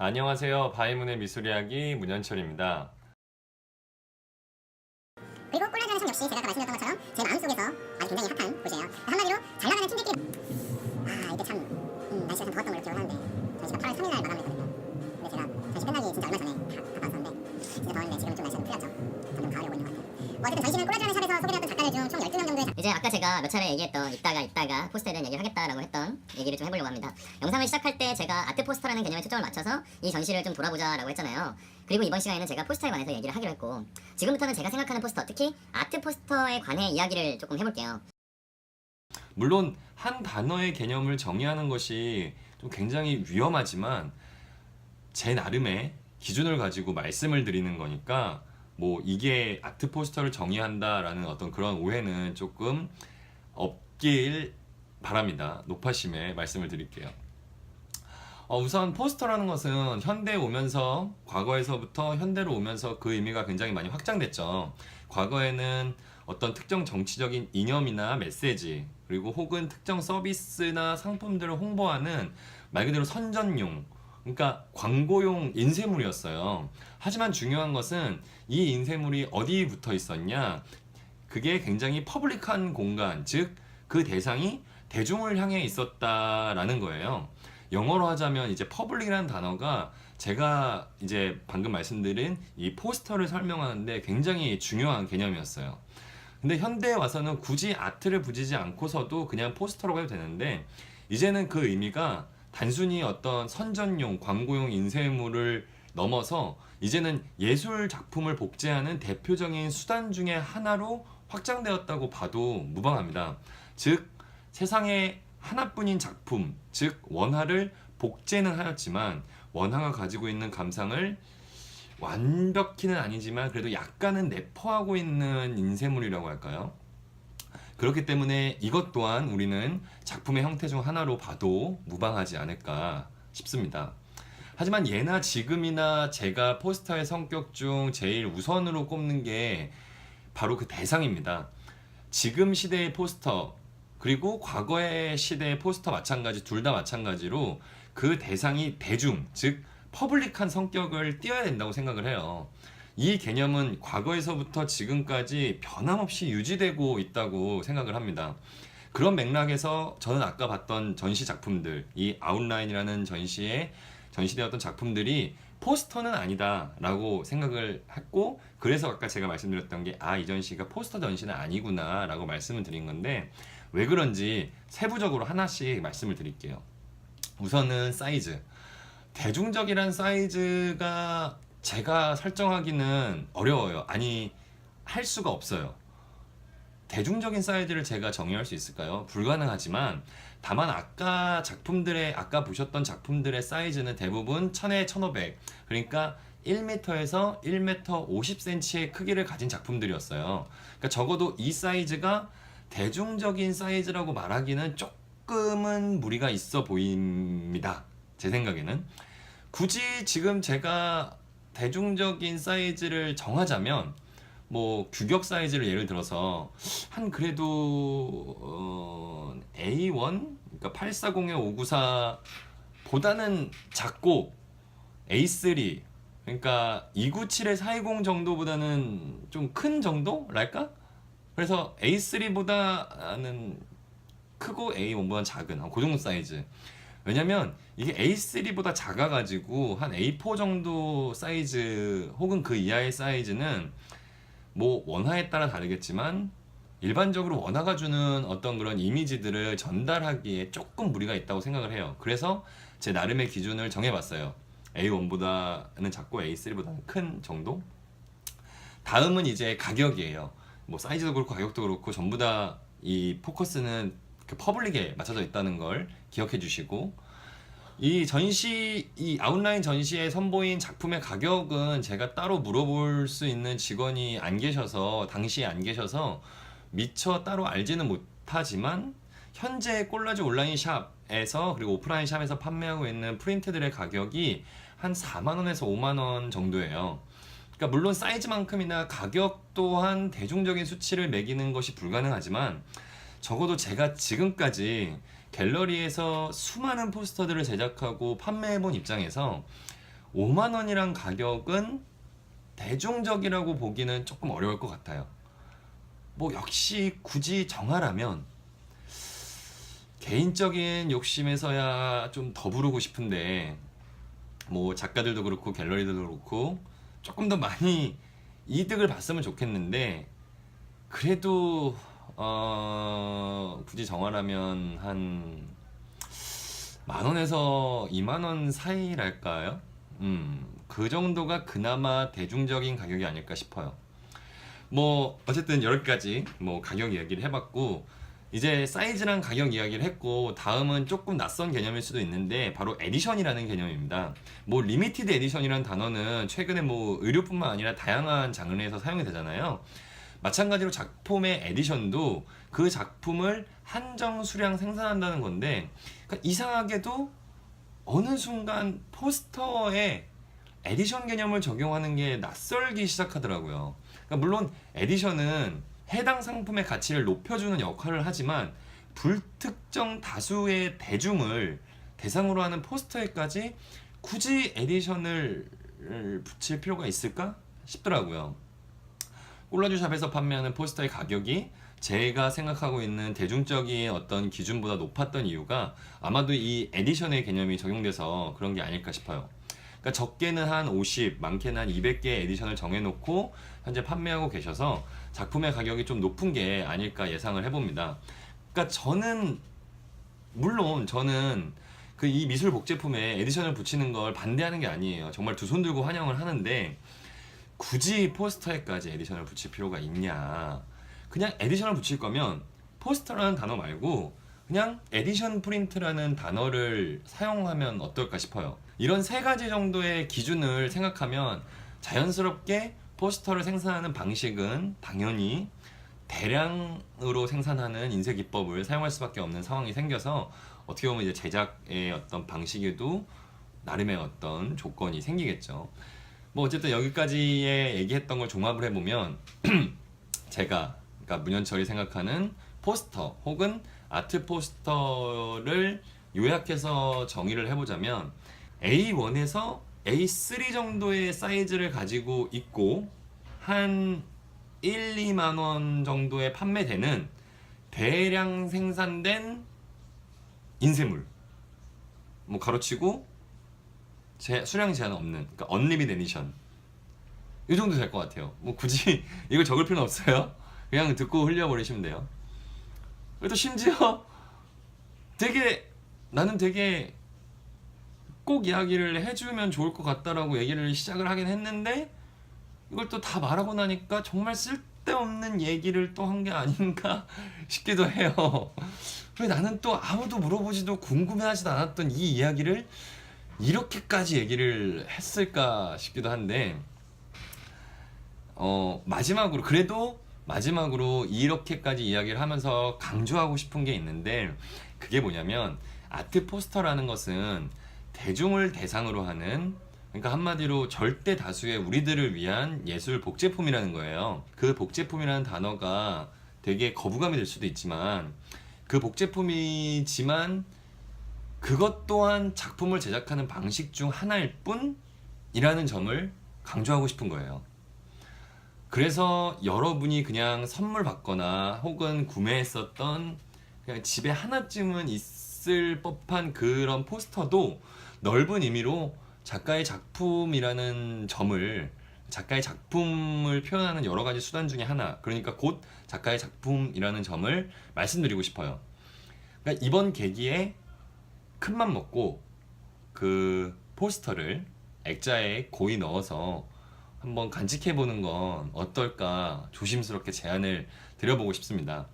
안녕하세요. 바이문의 미술 이야기 문현철입니다. 그리고 꼴라주는 참 역시 제가 아까 말씀드렸던 것처럼 제 마음속에서 아주 굉장히 핫한 곳이에요. 한마디로 잘 나가는 팀들끼리 이때 참 날씨가 참 더웠던 걸로 기억을 하는데 전시가 8월 3일 날 마감했거든요. 근데 제가 전시 끝나기 진짜 얼마 전에 갔다 왔었는데 진짜 더웠는데 지금 좀 날씨가 좀 풀렸죠. 점점 가을이 오고 있는 것 같아요. 어쨌든 전시는 꼴라주는 샵에서 소개되었던 작가들 중 총 12명 정도의 이제 아까 제가 몇 차례 얘기했던 이따가 포스터에 대한 얘기를 하겠다라고 했던 얘기를 좀 해보려고 합니다. 영상을 시작할 때 제가 아트 포스터라는 개념에 초점을 맞춰서 이 전시를 좀 돌아보자라고 했잖아요. 그리고 이번 시간에는 제가 포스터에 관해서 얘기를 하기로 했고, 지금부터는 제가 생각하는 포스터, 특히 아트 포스터에 관해 이야기를 조금 해볼게요. 물론 한 단어의 개념을 정의하는 것이 좀 굉장히 위험하지만 제 나름의 기준을 가지고 말씀을 드리는 거니까 뭐 이게 아트 포스터를 정의한다라는 어떤 그런 오해는 조금 없길 바랍니다. 높아심에 말씀을 드릴게요. 우선 포스터라는 것은 현대에 오면서 과거에서부터 현대로 오면서 그 의미가 굉장히 많이 확장됐죠. 과거에는 어떤 특정 정치적인 이념이나 메시지 그리고 혹은 특정 서비스나 상품들을 홍보하는 말 그대로 선전용, 그러니까 광고용 인쇄물이었어요. 하지만 중요한 것은 이 인쇄물이 어디 붙어 있었냐, 그게 굉장히 퍼블릭한 공간, 즉 그 대상이 대중을 향해 있었다라는 거예요. 영어로 하자면 이제 퍼블릭이라는 단어가 제가 이제 방금 말씀드린 이 포스터를 설명하는데 굉장히 중요한 개념이었어요. 근데 현대에 와서는 굳이 아트를 붙이지 않고서도 그냥 포스터라고 해도 되는데, 이제는 그 의미가 단순히 어떤 선전용, 광고용 인쇄물을 넘어서 이제는 예술 작품을 복제하는 대표적인 수단 중에 하나로 확장되었다고 봐도 무방합니다. 즉, 세상에 하나뿐인 작품, 즉 원화를 복제는 하였지만 원화가 가지고 있는 감상을 완벽히는 아니지만 그래도 약간은 내포하고 있는 인쇄물이라고 할까요? 그렇기 때문에 이것 또한 우리는 작품의 형태 중 하나로 봐도 무방하지 않을까 싶습니다. 하지만 예나 지금이나 제가 포스터의 성격 중 제일 우선으로 꼽는 게 바로 그 대상입니다. 지금 시대의 포스터 그리고 과거의 시대의 포스터 마찬가지, 둘 다 마찬가지로 그 대상이 대중, 즉 퍼블릭한 성격을 띄어야 된다고 생각을 해요. 이 개념은 과거에서부터 지금까지 변함없이 유지되고 있다고 생각을 합니다. 그런 맥락에서 저는 아까 봤던 전시 작품들, 이 아웃라인이라는 전시에 전시되었던 작품들이 포스터는 아니다 라고 생각을 했고, 그래서 아까 제가 말씀드렸던 게 이 전시가 포스터 전시는 아니구나 라고 말씀을 드린 건데, 왜 그런지 세부적으로 하나씩 말씀을 드릴게요. 우선은 사이즈. 대중적이란 사이즈가 제가 설정하기는 어려워요. 아니, 할 수가 없어요. 대중적인 사이즈를 제가 정의할 수 있을까요? 불가능하지만, 다만 아까 보셨던 작품들의 사이즈는 대부분 1000에 1500, 그러니까 1m에서 1m 50cm의 크기를 가진 작품들이었어요. 그러니까 적어도 이 사이즈가 대중적인 사이즈라고 말하기는 조금은 무리가 있어 보입니다. 제 생각에는. 굳이 지금 제가 대중적인 사이즈를 정하자면 뭐 규격 사이즈를 예를 들어서 한 그래도 A1, 그러니까 840에 594 보다는 작고, A3, 그러니까 297에 420 정도보다는 좀 큰 정도랄까? 그래서 A3보다는 크고 A1보다는 작은 그 정도 사이즈. 왜냐면 이게 A3보다 작아가지고 한 A4 정도 사이즈 혹은 그 이하의 사이즈는 뭐 원화에 따라 다르겠지만 일반적으로 원화가 주는 어떤 그런 이미지들을 전달하기에 조금 무리가 있다고 생각을 해요. 그래서 제 나름의 기준을 정해봤어요. A1보다는 작고 A3보다는 큰 정도? 다음은 이제 가격이에요. 뭐 사이즈도 그렇고 가격도 그렇고 전부 다 이 포커스는 그 퍼블릭에 맞춰져 있다는 걸 기억해 주시고, 이 아웃라인 전시에 선보인 작품의 가격은 제가 따로 물어볼 수 있는 직원이 안 계셔서, 당시에 안 계셔서 미처 따로 알지는 못하지만, 현재 꼴라주 온라인 샵에서 그리고 오프라인 샵에서 판매하고 있는 프린트들의 가격이 한 4만원에서 5만원 정도예요. 그러니까 물론 사이즈만큼이나 가격 또한 대중적인 수치를 매기는 것이 불가능하지만, 적어도 제가 지금까지 갤러리에서 수많은 포스터들을 제작하고 판매해본 입장에서 5만 원이란 가격은 대중적이라고 보기는 조금 어려울 것 같아요. 뭐 역시 굳이 정하라면 개인적인 욕심에서야 좀 더 부르고 싶은데, 뭐 작가들도 그렇고 갤러리들도 그렇고 조금 더 많이 이득을 봤으면 좋겠는데, 그래도 굳이 정하라면 한 10,000원에서 20,000원 사이랄까요? 그 정도가 그나마 대중적인 가격이 아닐까 싶어요. 뭐 어쨌든 여러 가지 뭐 가격 이야기를 해봤고, 이제 사이즈랑 가격 이야기를 했고, 다음은 조금 낯선 개념일 수도 있는데 바로 에디션이라는 개념입니다. 뭐 리미티드 에디션이라는 단어는 최근에 뭐 의류뿐만 아니라 다양한 장르에서 사용이 되잖아요. 마찬가지로 작품의 에디션도 그 작품을 한정 수량 생산한다는 건데, 그러니까 이상하게도 어느 순간 포스터에 에디션 개념을 적용하는 게 낯설기 시작하더라고요. 그러니까 물론 에디션은 해당 상품의 가치를 높여주는 역할을 하지만, 불특정 다수의 대중을 대상으로 하는 포스터에까지 굳이 에디션을 붙일 필요가 있을까 싶더라고요. 콜라주샵에서 판매하는 포스터의 가격이 제가 생각하고 있는 대중적인 어떤 기준보다 높았던 이유가 아마도 이 에디션의 개념이 적용돼서 그런 게 아닐까 싶어요. 그러니까 적게는 한 50, 많게는 한 200개의 에디션을 정해놓고 현재 판매하고 계셔서 작품의 가격이 좀 높은 게 아닐까 예상을 해봅니다. 그러니까 물론 저는 그 이 미술 복제품에 에디션을 붙이는 걸 반대하는 게 아니에요. 정말 두 손 들고 환영을 하는데, 굳이 포스터에까지 에디션을 붙일 필요가 있냐. 그냥 에디션을 붙일 거면 포스터라는 단어 말고 그냥 에디션 프린트라는 단어를 사용하면 어떨까 싶어요. 이런 세 가지 정도의 기준을 생각하면 자연스럽게 포스터를 생산하는 방식은 당연히 대량으로 생산하는 인쇄 기법을 사용할 수밖에 없는 상황이 생겨서, 어떻게 보면 이제 제작의 어떤 방식에도 나름의 어떤 조건이 생기겠죠. 뭐 어쨌든 여기까지의 얘기했던 걸 종합을 해보면 제가, 그러니까 문현철이 생각하는 포스터 혹은 아트 포스터를 요약해서 정의를 해보자면, A1에서 A3 정도의 사이즈를 가지고 있고 한 1, 2만 원 정도에 판매되는 대량 생산된 인쇄물, 뭐 가로치고 수량 제한 없는, 그러니까 언리밋 에디션, 이 정도 될 것 같아요. 뭐 굳이 이걸 적을 필요는 없어요. 그냥 듣고 흘려버리시면 돼요. 그래도 심지어 나는 되게 꼭 이야기를 해주면 좋을 것 같다라고 얘기를 시작을 하긴 했는데, 이걸 또 다 말하고 나니까 정말 쓸데없는 얘기를 또 한 게 아닌가 싶기도 해요. 왜 나는 또 아무도 물어보지도 궁금해하지도 않았던 이 이야기를 이렇게까지 얘기를 했을까 싶기도 한데, 마지막으로 이렇게까지 이야기를 하면서 강조하고 싶은 게 있는데, 그게 뭐냐면 아트 포스터라는 것은 대중을 대상으로 하는, 그러니까 한마디로 절대 다수의 우리들을 위한 예술 복제품이라는 거예요. 그 복제품이라는 단어가 되게 거부감이 들 수도 있지만, 그 복제품이지만 그것 또한 작품을 제작하는 방식 중 하나일 뿐이라는 점을 강조하고 싶은 거예요. 그래서 여러분이 그냥 선물 받거나 혹은 구매했었던, 그냥 집에 하나쯤은 있을 법한 그런 포스터도 넓은 의미로 작가의 작품이라는 점을, 작가의 작품을 표현하는 여러 가지 수단 중에 하나, 그러니까 곧 작가의 작품이라는 점을 말씀드리고 싶어요. 그러니까 이번 계기에 큰맘 먹고 그 포스터를 액자에 고이 넣어서 한번 간직해보는 건 어떨까 조심스럽게 제안을 드려보고 싶습니다.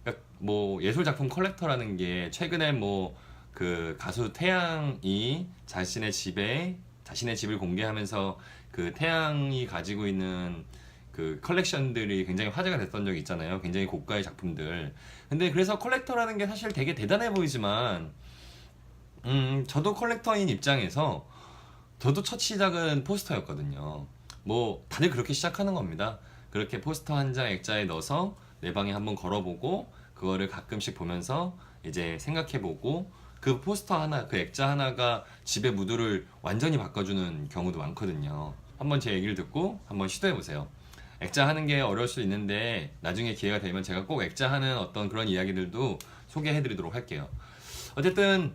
그러니까 뭐 예술작품 컬렉터라는 게 최근에 뭐 그 가수 태양이 자신의 집을 공개하면서 그 태양이 가지고 있는 그 컬렉션들이 굉장히 화제가 됐던 적이 있잖아요. 굉장히 고가의 작품들. 근데 그래서 컬렉터라는 게 사실 되게 대단해 보이지만, 저도 컬렉터인 입장에서 저도 첫 시작은 포스터였거든요. 뭐 다들 그렇게 시작하는 겁니다. 그렇게 포스터 한 장 액자에 넣어서 내 방에 한번 걸어보고 그거를 가끔씩 보면서 이제 생각해보고 그 포스터 하나, 그 액자 하나가 집의 무드를 완전히 바꿔주는 경우도 많거든요. 한번 제 얘기를 듣고 한번 시도해보세요. 액자 하는 게 어려울 수 있는데 나중에 기회가 되면 제가 꼭 액자 하는 어떤 그런 이야기들도 소개해드리도록 할게요. 어쨌든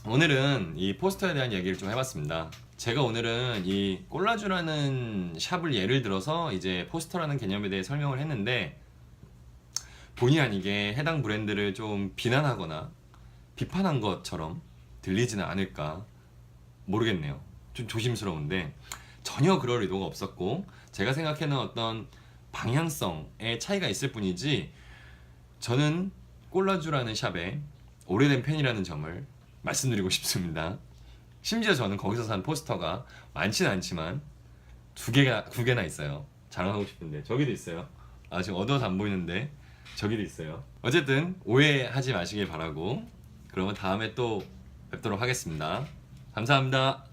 오늘은 이 포스터에 대한 얘기를 좀 해봤습니다. 제가 오늘은 이 꼴라주라는 샵을 예를 들어서 이제 포스터라는 개념에 대해 설명을 했는데 본의 아니게 해당 브랜드를 좀 비난하거나 비판한 것처럼 들리지는 않을까 모르겠네요. 좀 조심스러운데 전혀 그럴 의도가 없었고 제가 생각하는 어떤 방향성의 차이가 있을 뿐이지 저는 꼴라주라는 샵의 오래된 팬이라는 점을 말씀드리고 싶습니다. 심지어 저는 거기서 산 포스터가 많지는 않지만 두 개나 있어요. 자랑하고 싶은데 저기도 있어요. 아 지금 어두워서 안 보이는데 저기도 있어요. 어쨌든 오해하지 마시길 바라고 그러면 다음에 또 뵙도록 하겠습니다. 감사합니다.